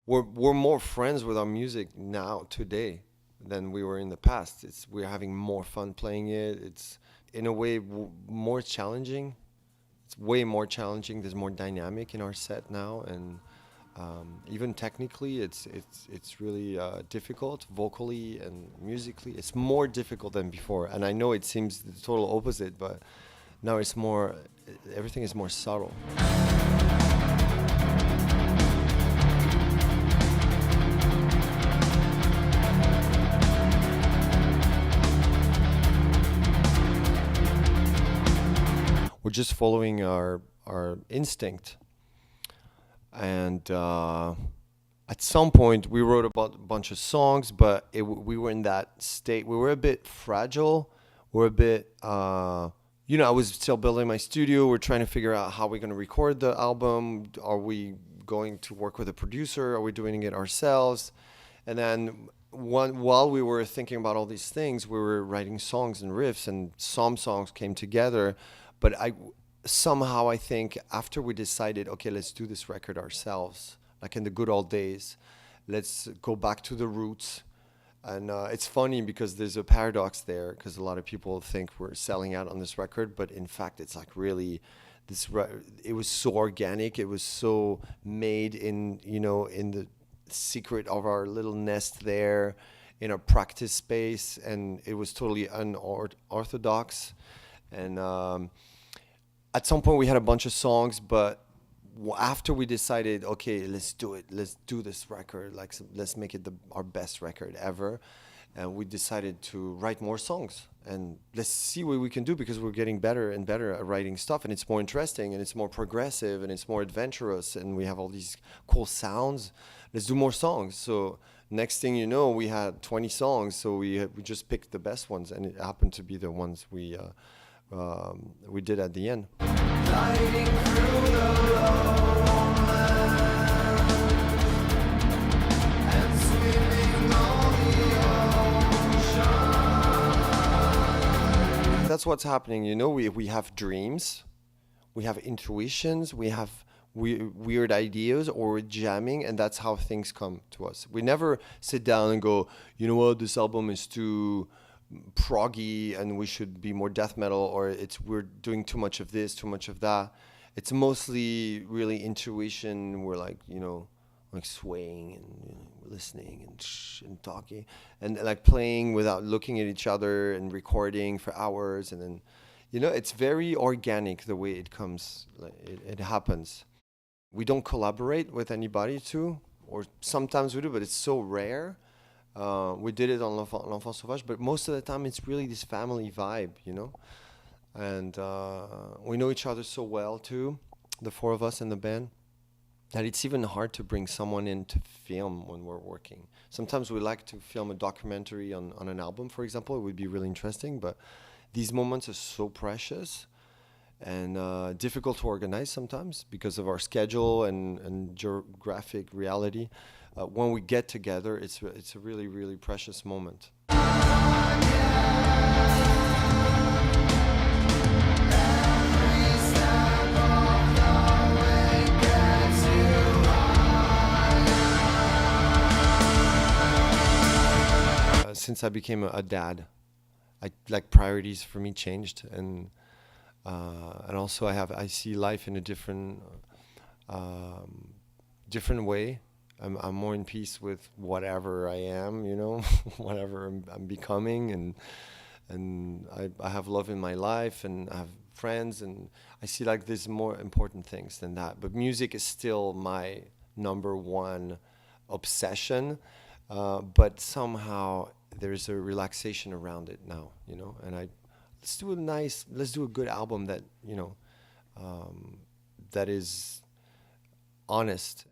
we're more friends with our music now today than we were in the past. We're having more fun playing it. It's in a way more challenging. It's way more challenging. There's more dynamic in our set now, and even technically, it's really difficult vocally and musically. It's more difficult than before, and I know it seems the total opposite, but now it's more. Everything is more subtle. We're just following our instinct. And at some point, we wrote about a bunch of songs, but we were in that state. We were a bit fragile. We're a bit, I was still building my studio. We're trying to figure out how we're going to record the album. Are we going to work with a producer? Are we doing it ourselves? And then while we were thinking about all these things, we were writing songs and riffs, and some songs came together. But somehow I think after we decided, okay, let's do this record ourselves, like in the good old days, let's go back to the roots. And it's funny because there's a paradox there, because a lot of people think we're selling out on this record, but in fact, it's like really it was so organic. It was so made in the secret of our little nest there in our practice space, and it was totally unorthodox. And at some point we had a bunch of songs, but after we decided, okay, let's do it, let's do this record, like let's make it our best record ever, and we decided to write more songs and let's see what we can do, because we're getting better and better at writing stuff, and it's more interesting and it's more progressive and it's more adventurous, and we have all these cool sounds. Let's do more songs. So next thing you know, we had 20 songs, so we just picked the best ones, and it happened to be the ones we did at the end. Gliding through the lowlands and swimming on the ocean. That's what's happening. We have dreams, we have intuitions, we have weird ideas, or we're jamming, and that's how things come to us. We never sit down and go, you know what, this album is too proggy and we should be more death metal, or we're doing too much of this, too much of that. It's mostly really intuition. We're like swaying and listening and talking and like playing without looking at each other and recording for hours, and then it's very organic the way it comes. It happens. We don't collaborate with anybody too, or sometimes we do, but it's so rare. We did it on L'Enfant Sauvage, but most of the time it's really this family vibe, and we know each other so well too, the four of us in the band, that it's even hard to bring someone in to film when we're working. Sometimes we like to film a documentary on an album, for example. It would be really interesting, but these moments are so precious and difficult to organize sometimes because of our schedule and geographic reality. When we get together, it's a really, really precious moment. Since I became a dad, priorities for me changed, and also I see life in a different way. I'm more in peace with whatever I am, whatever I'm becoming, and I have love in my life, and I have friends, and I see there's more important things than that. But music is still my number one obsession, but somehow there's a relaxation around it now, and let's do a good album that, that is honest.